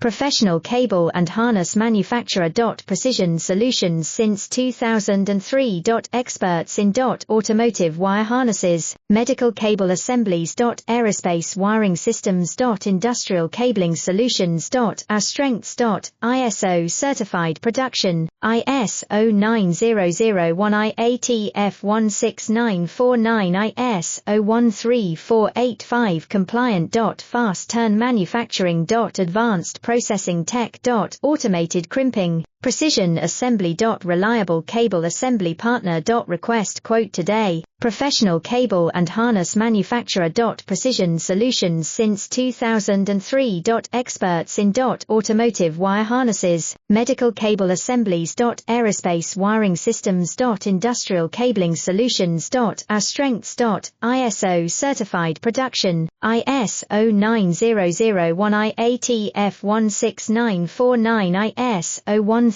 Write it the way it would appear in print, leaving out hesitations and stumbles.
professional cable and harness manufacturer. Precision Solutions since 2003. Experts in automotive wire harnesses, medical cable assemblies. Aerospace wiring systems. Industrial cabling solutions. Our strengths. ISO certified production, ISO 9001 IATF 16949 ISO 13485 compliant. Fast turn manufacturing. Advanced processing tech. Automated crimping, precision assembly. Reliable cable assembly partner. Request quote today, professional cable and harness manufacturer. Precision Solutions since 2003. Experts in automotive wire harnesses, medical cable assemblies. Aerospace wiring systems. Industrial cabling solutions. Our strengths. ISO certified production, ISO 9001 IATF 16949 ISO 13